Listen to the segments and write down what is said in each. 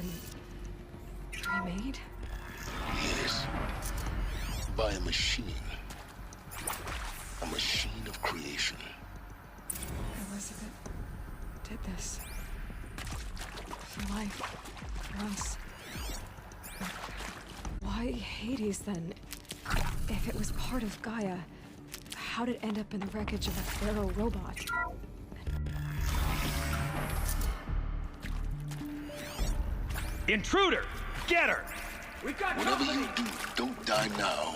been remade? Yes. By a machine. A machine of creation. Elizabeth did this. For life. For us. Why Hades then? If it was part of Gaia, how did it end up in the wreckage of a Pharaoh robot? Intruder! Get her! We've got Whatever company! you do, don't die now.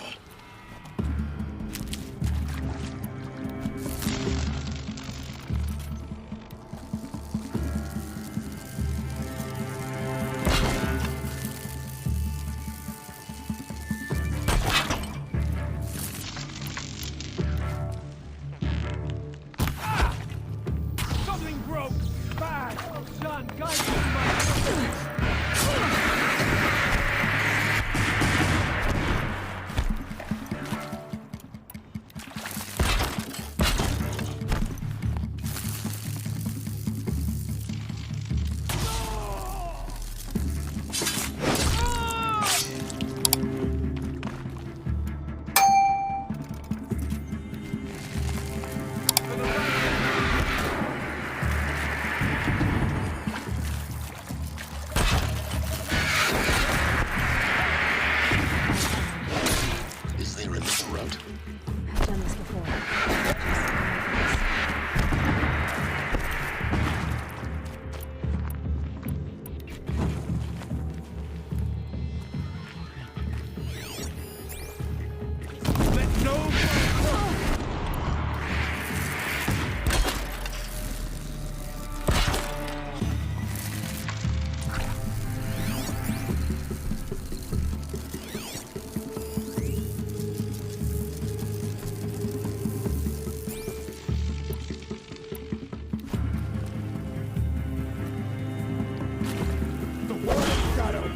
Something broke! Bad! Oh, son, guide me to my... Is there another route? I've done this before. Let no... The world of Shadow!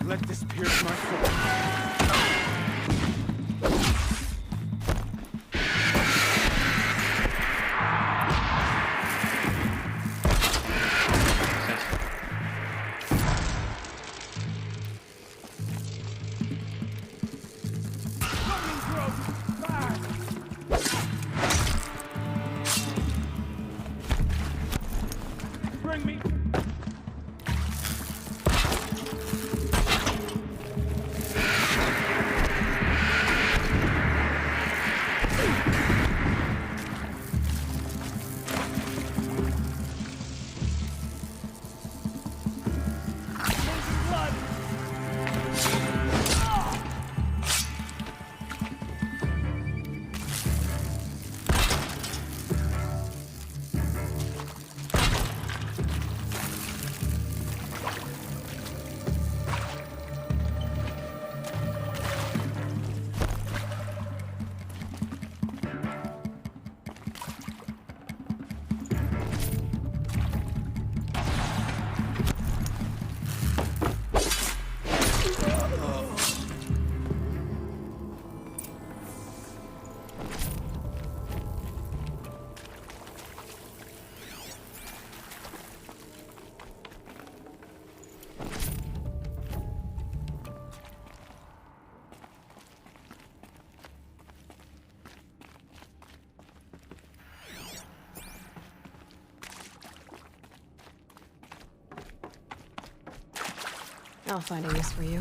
Let this pierce my soul. Something broke! Bad! Bring me... blood! I'll find a use for you.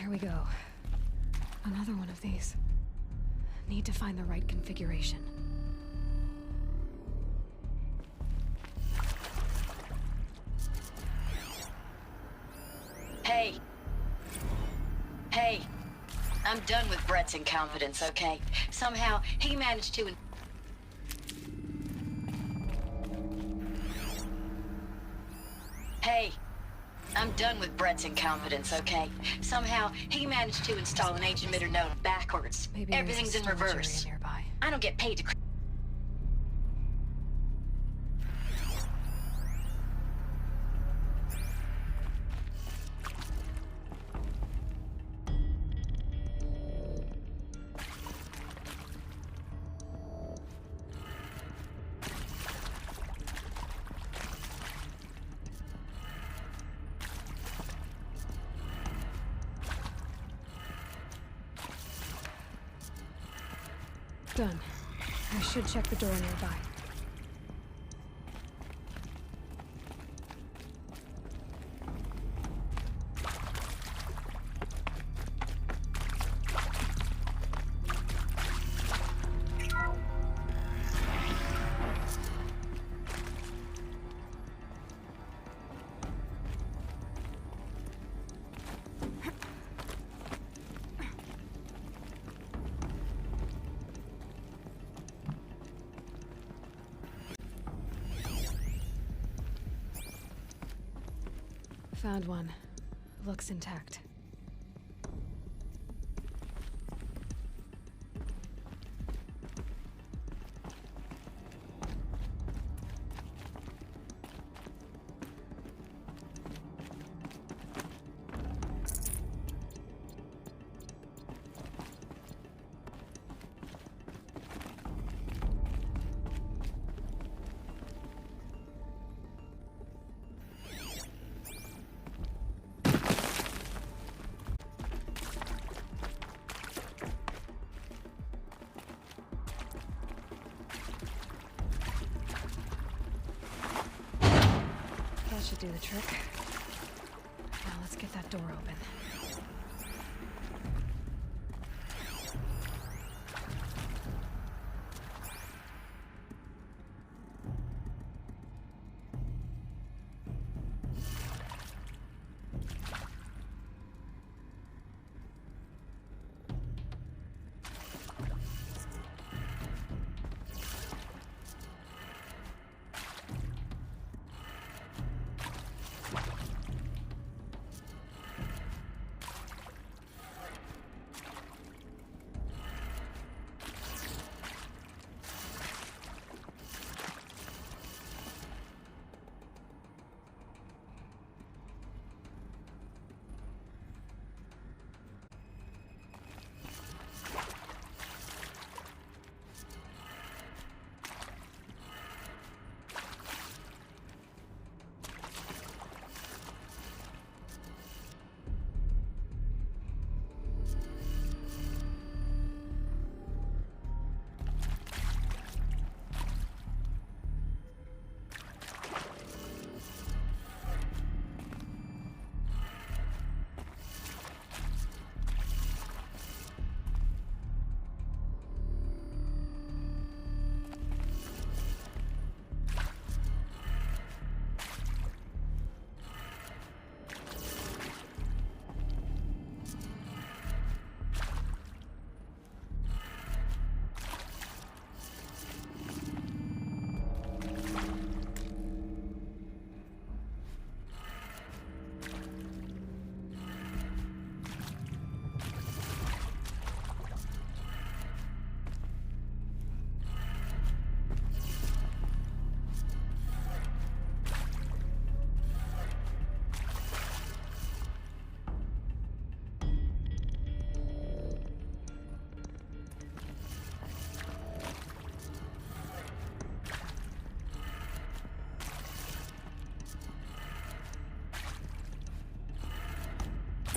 There we go. Another one of these. Need to find the right configuration. Hey. Hey. I'm done with Brett's incompetence, okay? Somehow, he managed to... Hey. I'm done with Brett's incompetence, okay? Somehow, he managed to install an H-emitter node backwards. Maybe Everything's in there's a storage reverse. area nearby. I don't get paid to... Done. I should check the door nearby. Found one. Looks intact. That should do the trick. Now let's get that door open.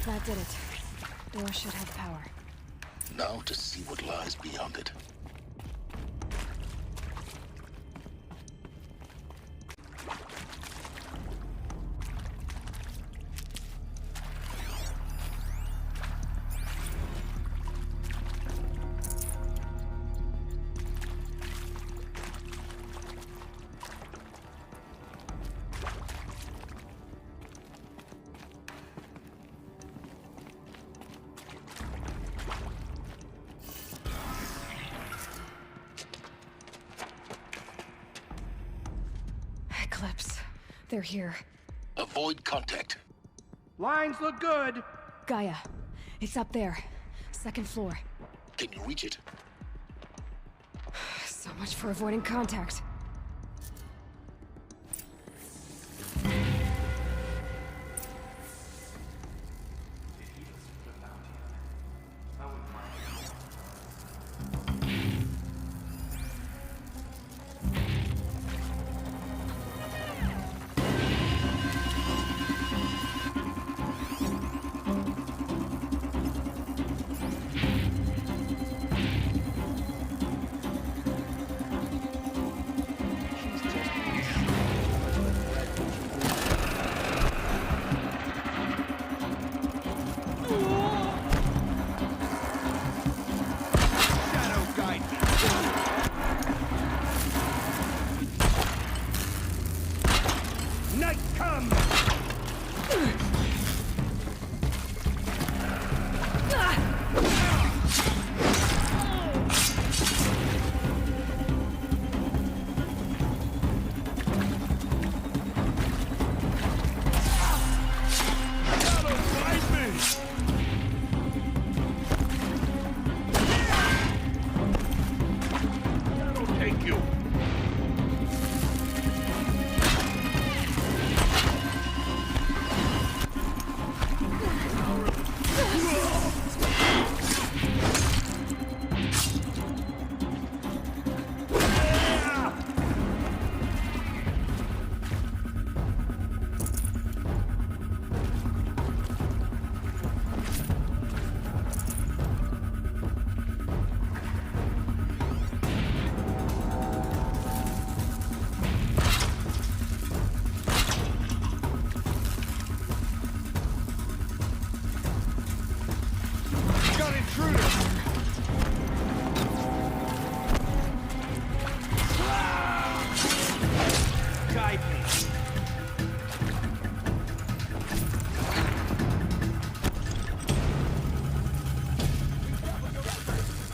That did it. Door should have power. Now to see what lies beyond it. They're here. Avoid contact. Lines look good. Gaia. It's up there. Second floor. Can you reach it? So much for avoiding contact.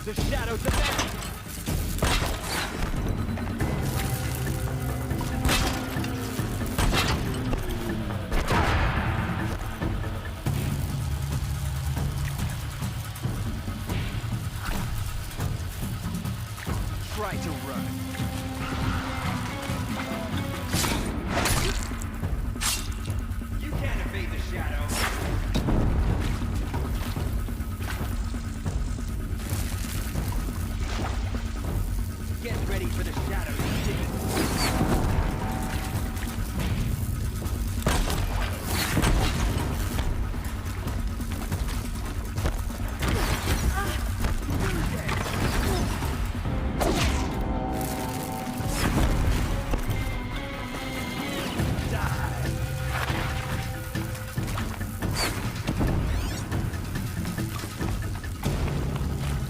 The shadows of that. Try to run. You can't evade the shadow. Get ready for the shadow to dig.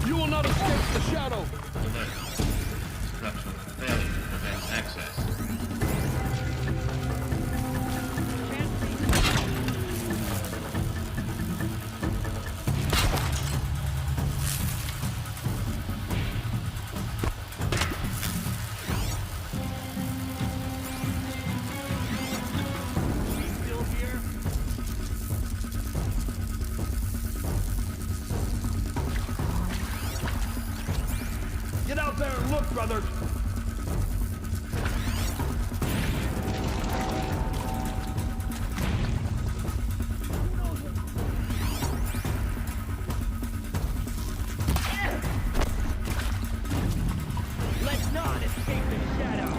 You will not escape the shadow! Alert. Structural failure prevents access. Still here? Get out there and look, brother! Let's not escape the shadow!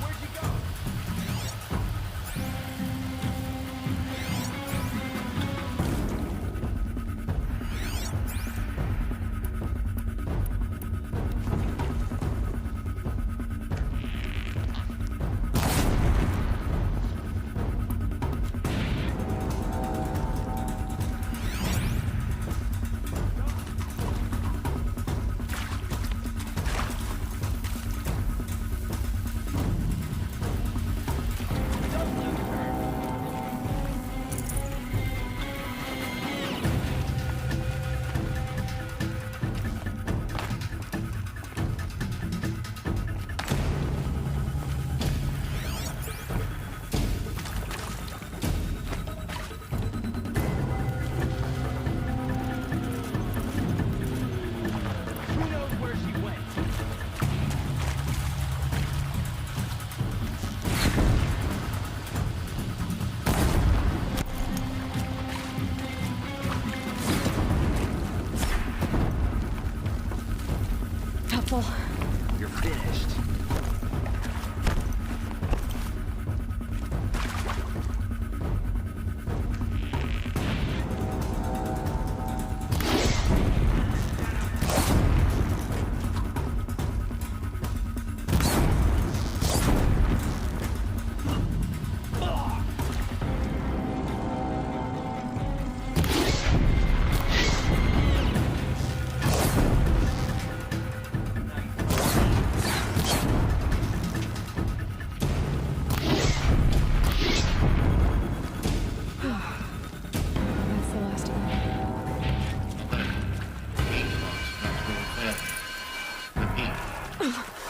Where'd You're finished. That's the last of them.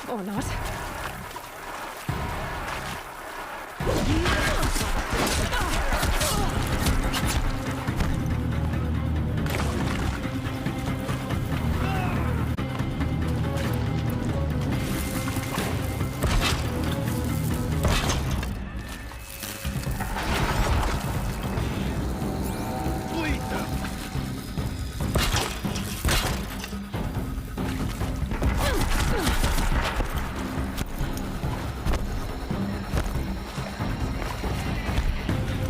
Or not.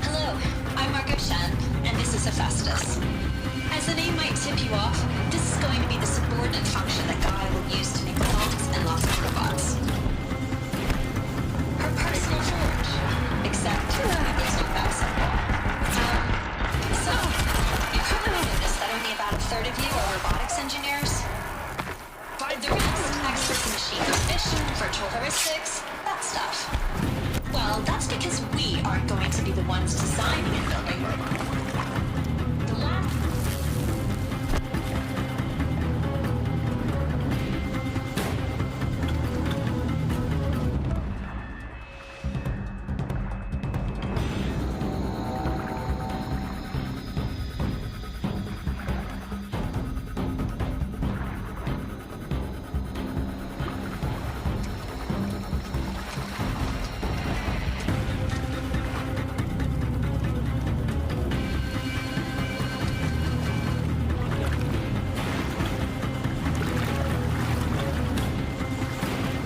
Hello, I'm Margot Shan, and this is Hephaestus. As the name might tip you off, this is going to be the subordinate function that Gaia will use to make lots and lots of robots. Her personal forge, except it's not that simple. So, you probably noticed that only about a third of you are robotics engineers. The rest, experts in machine cognition, virtual heuristics, that stuff. Well, that's because we aren't going to be the ones designing and building robots. The last...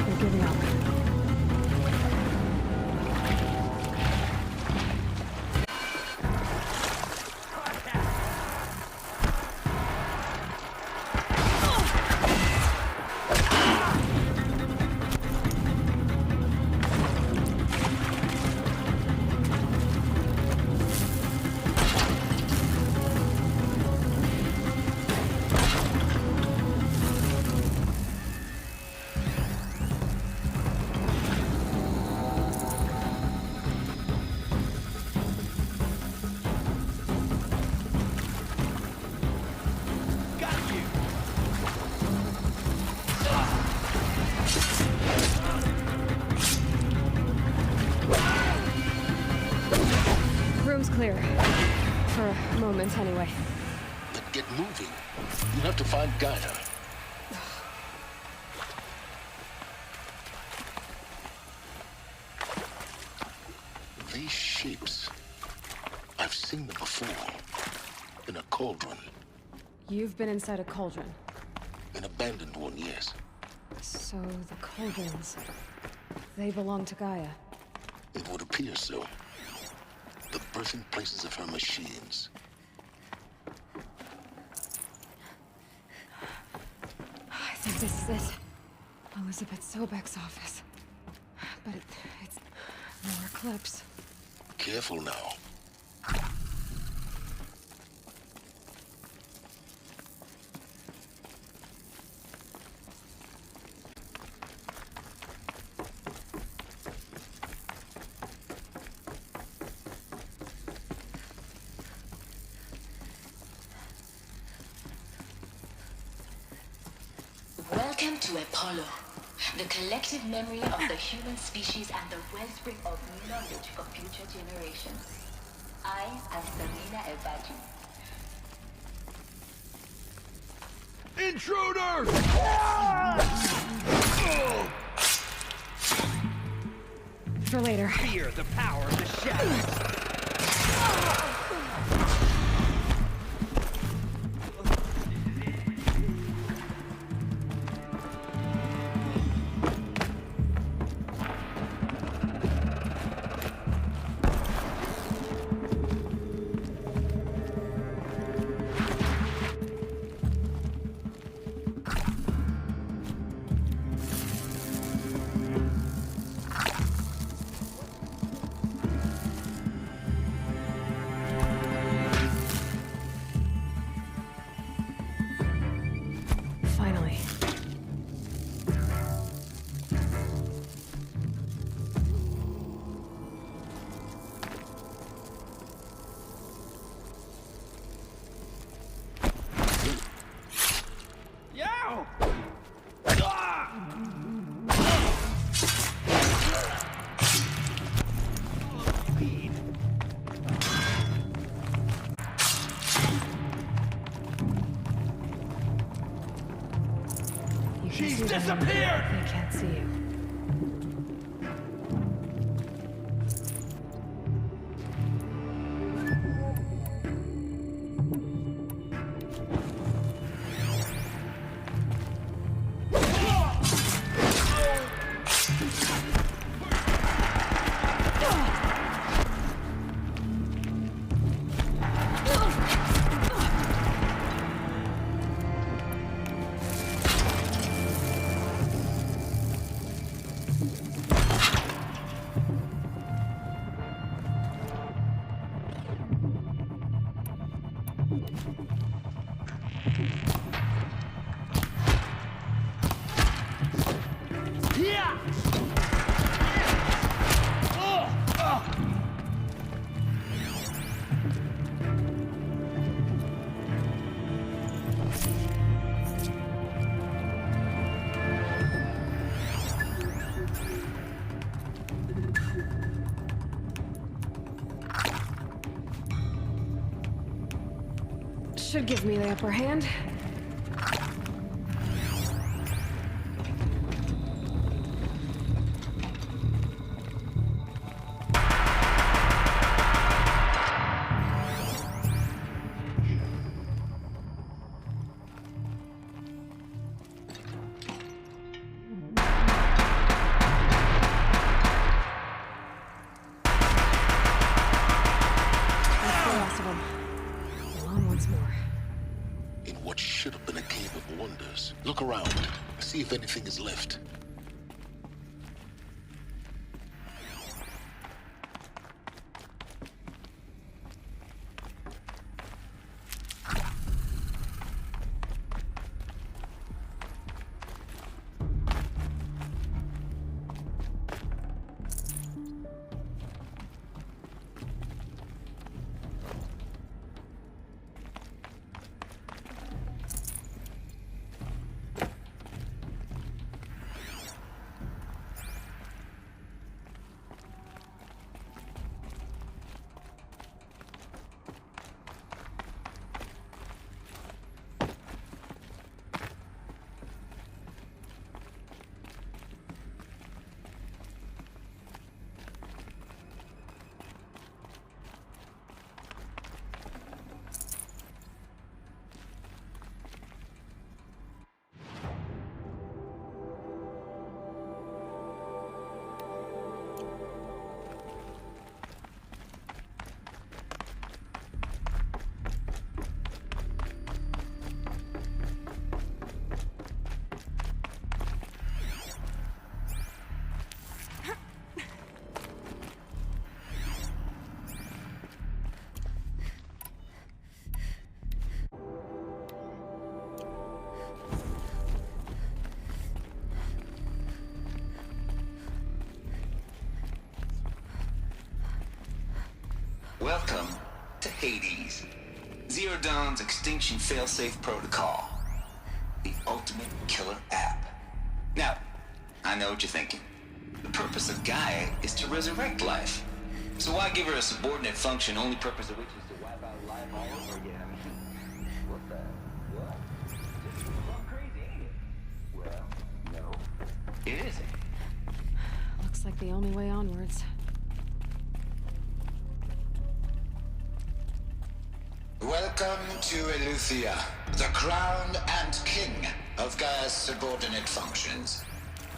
They're giving up. Got you! Room's clear. For a moment, anyway. Then get moving. You have to find Gaia. These shapes. I've seen them before. In a cauldron. You've been inside a cauldron. An abandoned one, yes. So the cauldrons, they belong to Gaia. It would appear so. The birthing places of her machines. I think this is it. Elizabeth Sobek's office. But it's more eclipse. Careful now. Welcome to Apollo, the collective memory of the human species and the wellspring of knowledge for future generations. I am Selena Ebaju. Intruders! For later. Fear the power of the shadows. disappeared! They can't see you. Should give me the upper hand. That's the last of them. Alone once more. In what should have been a cave of wonders. Look around. See if anything is left. Welcome to Hades, Zero Dawn's extinction failsafe protocol, the ultimate killer app. Now, I know what you're thinking. The purpose of Gaia is to resurrect life. So why give her a subordinate function, only purpose of which is to wipe out life all over again? I mean, what the? What? This is all crazy, ain't it? Well, no, it isn't. Looks like the only way onwards. Welcome to Eleuthia, the crown and king of Gaia's subordinate functions.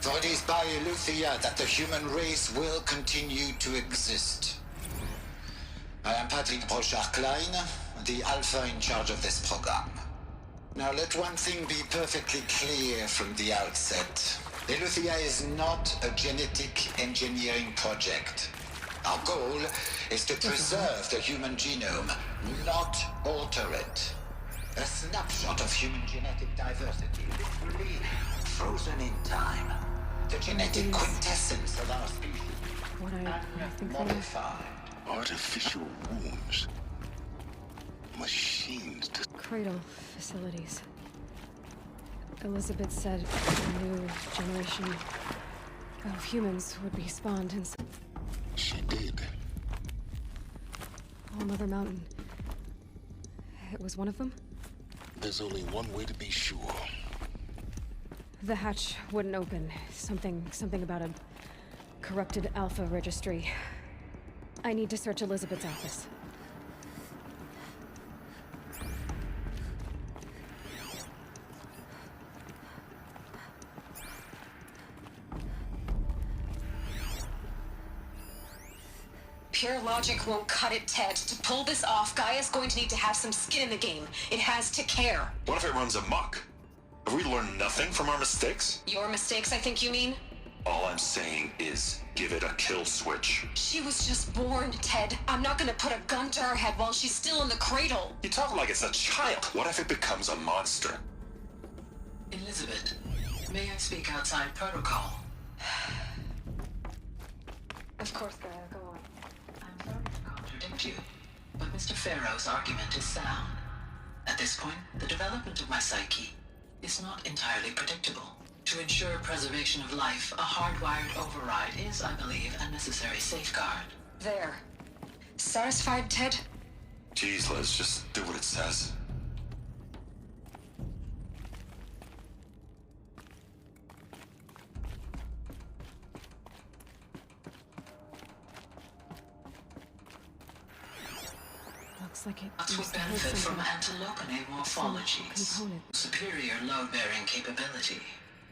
For it is by Eleuthia that the human race will continue to exist. I am Patrick Brochard-Klein, the alpha in charge of this program. Now let one thing be perfectly clear from the outset. Eleuthia is not a genetic engineering project. Our goal is to preserve the human genome, not alter it. A snapshot of human genetic diversity, literally frozen in time. The genetic quintessence of our species. What I think they are. Modified. Artificial wombs. Machines to... Cradle facilities. Elizabeth said a new generation of humans would be spawned in She did. Mother Mountain. It was one of them? There's only one way to be sure. The hatch wouldn't open. Something about a corrupted Alpha registry. I need to search Elizabeth's office. Pure logic won't cut it, Ted. To pull this off, Gaia's going to need to have some skin in the game. It has to care. What if it runs amok? Have we learned nothing from our mistakes? Your mistakes, I think you mean? All I'm saying is, give it a kill switch. She was just born, Ted. I'm not gonna put a gun to her head while she's still in the cradle. You talk like it's a child. What if it becomes a monster? Elizabeth, may I speak outside protocol? Of course, Gaia, go on. I'm sorry to contradict you, but Mr. Farrow's argument is sound. At this point, the development of my psyche is not entirely predictable. To ensure preservation of life, a hardwired override is, I believe, a necessary safeguard. There. Satisfied, Ted? Jeez, Liz, just do what it says. Looks like it Us would used to hold benefit from something. anthropologic morphologies. component. Superior load-bearing capability.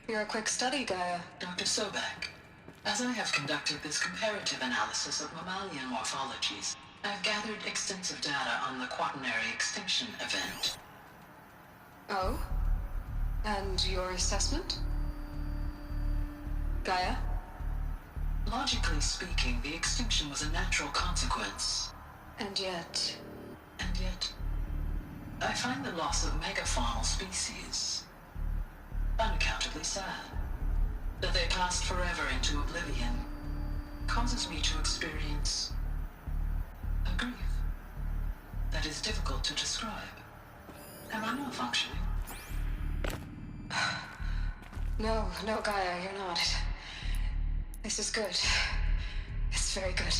You're a quick study, Gaia. Dr. Sobek, as I have conducted this comparative analysis of mammalian morphologies, I've gathered extensive data on the quaternary extinction event. Oh? And your assessment? Gaia? Logically speaking, the extinction was a natural consequence. And yet... And yet, I find the loss of megafaunal species unaccountably sad. That they passed forever into oblivion causes me to experience a grief that is difficult to describe. Am I not functioning? No, Gaia, you're not. This is good. It's very good.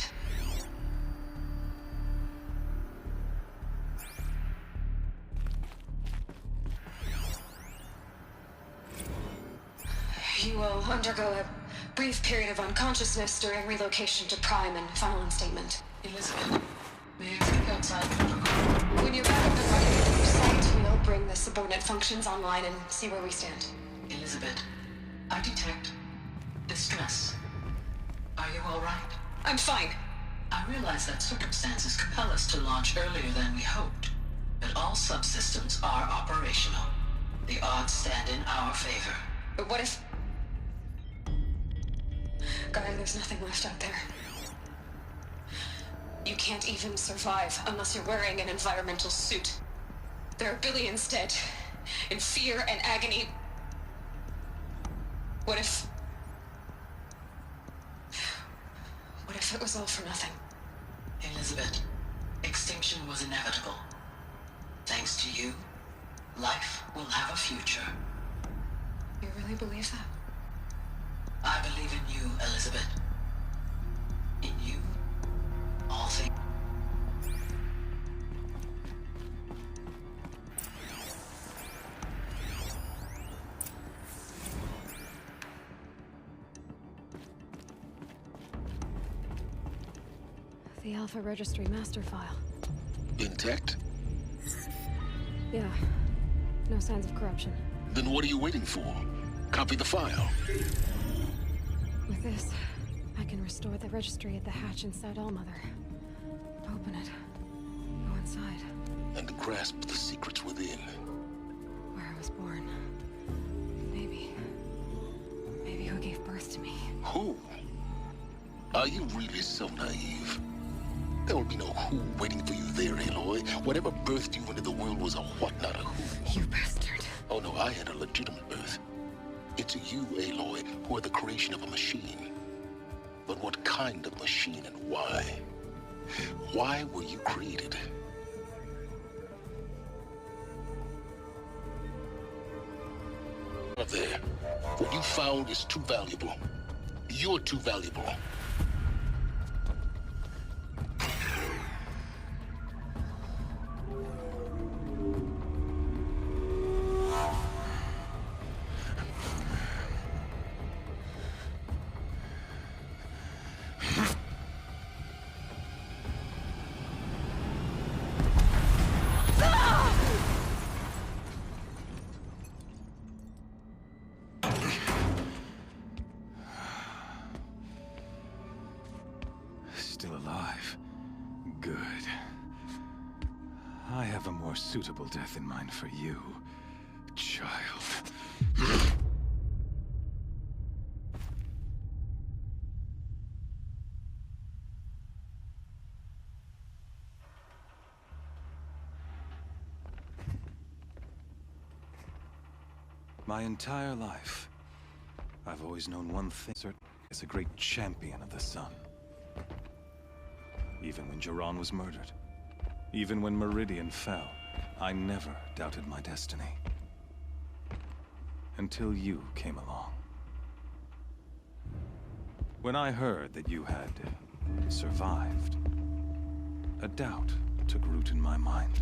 You will undergo a brief period of unconsciousness during relocation to Prime and final instatement. Elizabeth, may I speak outside protocol? When you're back up and running at the new site, we'll bring the subordinate functions online and see where we stand. Elizabeth, I detect distress. Are you all right? I'm fine. I realize that circumstances compel us to launch earlier than we hoped, but all subsystems are operational. The odds stand in our favor. But what if... Gaia, there's nothing left out there. You can't even survive unless you're wearing an environmental suit. There are billions dead, in fear and agony. What if it was all for nothing? Elizabeth, extinction was inevitable. Thanks to you, life will have a future. You really believe that? I believe in you, Elizabeth. In you, all things. The Alpha Registry master file. Intact? Yeah. No signs of corruption. Then what are you waiting for? Copy the file. With this, I can restore the registry at the hatch inside Allmother. Open it. Go inside. And grasp the secrets within. Where I was born. Maybe who gave birth to me. Who? Are you really so naive? There will be no who waiting for you there, Aloy. Whatever birthed you into the world was a what, not a who. You bastard. Oh no, I had a legitimate birth. It's you, Aloy, who are the creation of a machine. But what kind of machine and why? Why were you created? Up there. What you found is too valuable. You're too valuable. Still alive. Good. I have a more suitable death in mind for you, child. My entire life, I've always known one thing, certain is a great champion of the sun. Even when Jiran was murdered, even when Meridian fell, I never doubted my destiny. Until you came along. When I heard that you had survived, a doubt took root in my mind.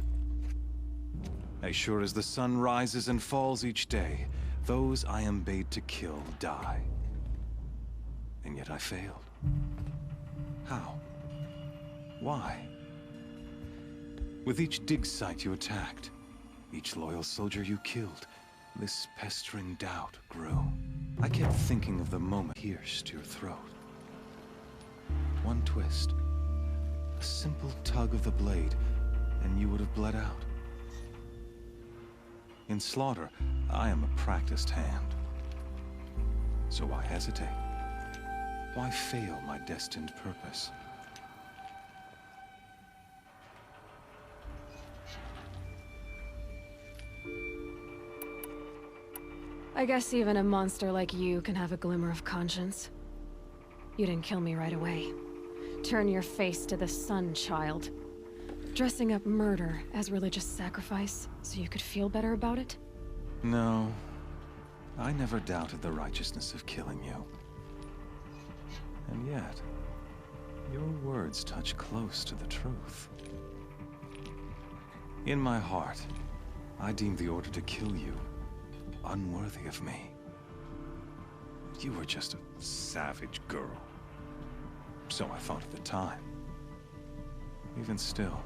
As sure as the sun rises and falls each day, those I am bade to kill die. And yet I failed. How? Why? With each dig site you attacked, each loyal soldier you killed, this pestering doubt grew. I kept thinking of the moment pierced your throat. One twist, a simple tug of the blade, and you would have bled out. In slaughter, I am a practiced hand. So why hesitate? Why fail my destined purpose? I guess even a monster like you can have a glimmer of conscience. You didn't kill me right away. Turn your face to the sun, child. Dressing up murder as religious sacrifice so you could feel better about it? No. I never doubted the righteousness of killing you. And yet, your words touch close to the truth. In my heart, I deemed the order to kill you unworthy of me. You were just a savage girl. So I thought at the time. Even still,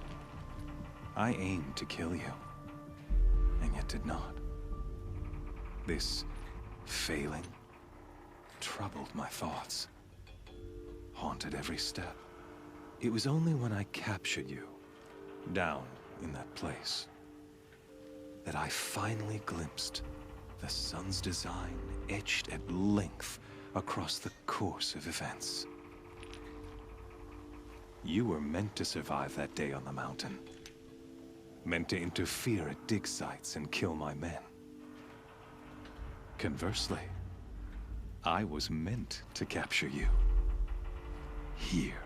I aimed to kill you, and yet did not. This failing troubled my thoughts, haunted every step. It was only when I captured you, down in that place, that I finally glimpsed the sun's design etched at length across the course of events. You were meant to survive that day on the mountain. Meant to interfere at dig sites and kill my men. Conversely, I was meant to capture you. Here.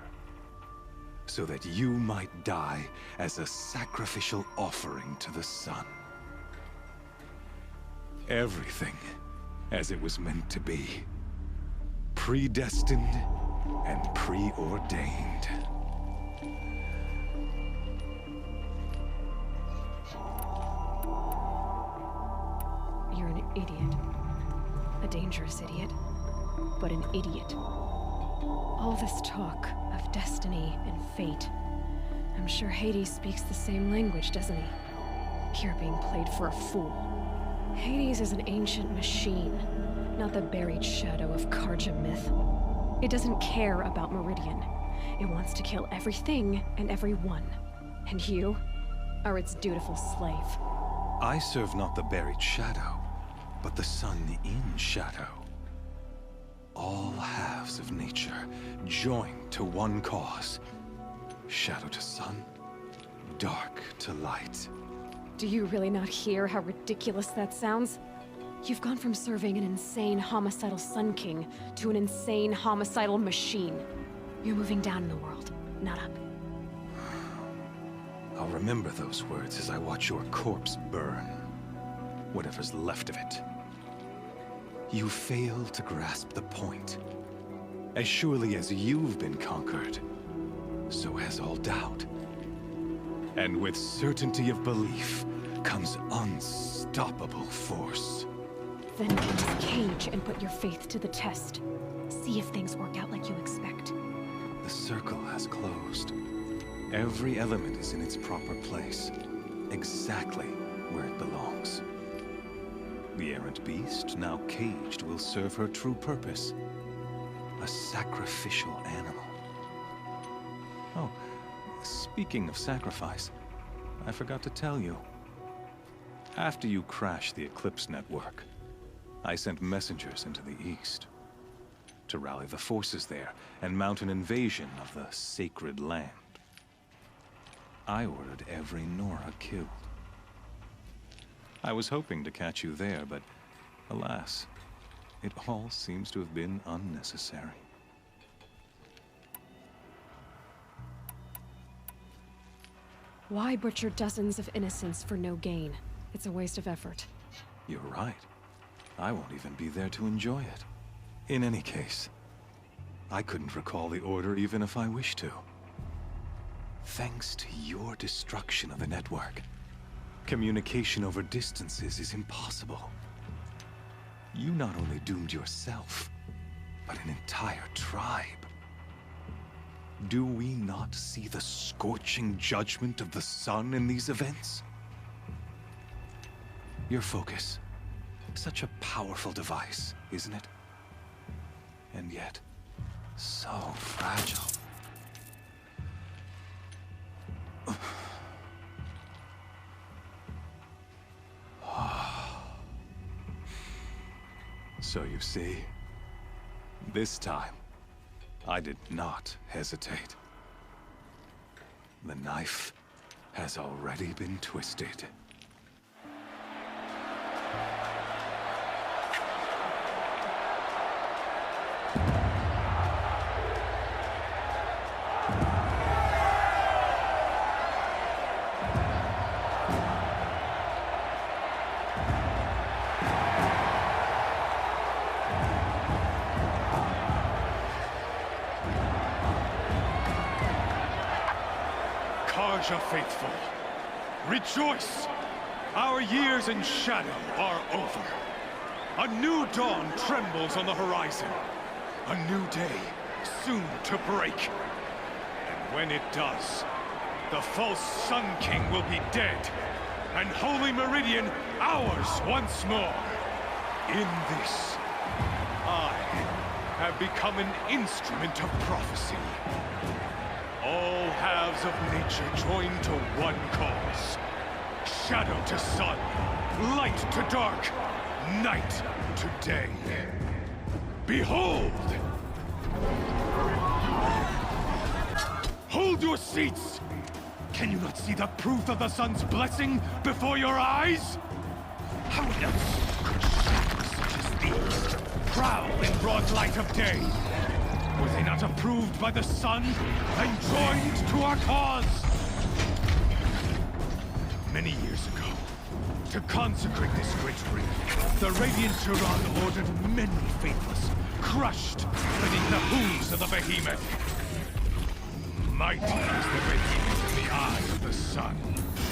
So that you might die as a sacrificial offering to the sun. Everything as it was meant to be. Predestined and preordained. You're an idiot. A dangerous idiot. But an idiot. All this talk of destiny and fate. I'm sure Hades speaks the same language, doesn't he? You're being played for a fool. Hades is an ancient machine, not the buried shadow of Karja myth. It doesn't care about Meridian. It wants to kill everything and everyone. And you are its dutiful slave. I serve not the buried shadow, but the sun in shadow. All halves of nature joined to one cause. Shadow to sun, dark to light. Do you really not hear how ridiculous that sounds? You've gone from serving an insane homicidal Sun King to an insane homicidal machine. You're moving down in the world, not up. I'll remember those words as I watch your corpse burn. Whatever's left of it. You fail to grasp the point. As surely as you've been conquered, so has all doubt. And with certainty of belief comes unstoppable force. Then get into the cage and put your faith to the test. See if things work out like you expect. circle has closed. Every element is in its proper place, exactly where it belongs. The errant beast, now caged, will serve her true purpose. A sacrificial animal. Oh, speaking of sacrifice, I forgot to tell you. After you crashed the Eclipse network, I sent messengers into the east to rally the forces there and mount an invasion of the sacred land. I ordered every Nora killed. I was hoping to catch you there, but alas, it all seems to have been unnecessary. Why butcher dozens of innocents for no gain? It's a waste of effort. You're right. I won't even be there to enjoy it. In any case, I couldn't recall the order even if I wished to. Thanks to your destruction of the network, communication over distances is impossible. You not only doomed yourself, but an entire tribe. Do we not see the scorching judgment of the sun in these events? Your focus. Such a powerful device, isn't it? And yet, so fragile. So you see, this time, I did not hesitate. The knife has already been twisted. Faithful, rejoice! Our years in shadow are over. A new dawn trembles on the horizon. A new day soon to break. And when it does, the false Sun King will be dead, and Holy Meridian ours once more. In this, I have become an instrument of prophecy. All halves of nature join to one cause. Shadow to sun, light to dark, night to day. Behold! Hold your seats! Can you not see the proof of the sun's blessing before your eyes? How else could shadows such as these prowl in broad light of day? Were they not approved by the sun and joined to our cause? Many years ago, to consecrate this great ring, the Radiant Tyrann ordered many faithless, crushed beneath the hooves of the behemoth. Mighty is the behemoth in the eye of the sun,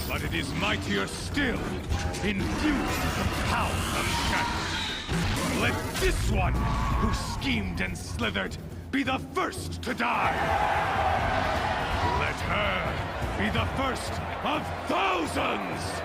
but it is mightier still, infused with the power of shadow. Let this one, who schemed and slithered, be the first to die! Let her be the first of thousands!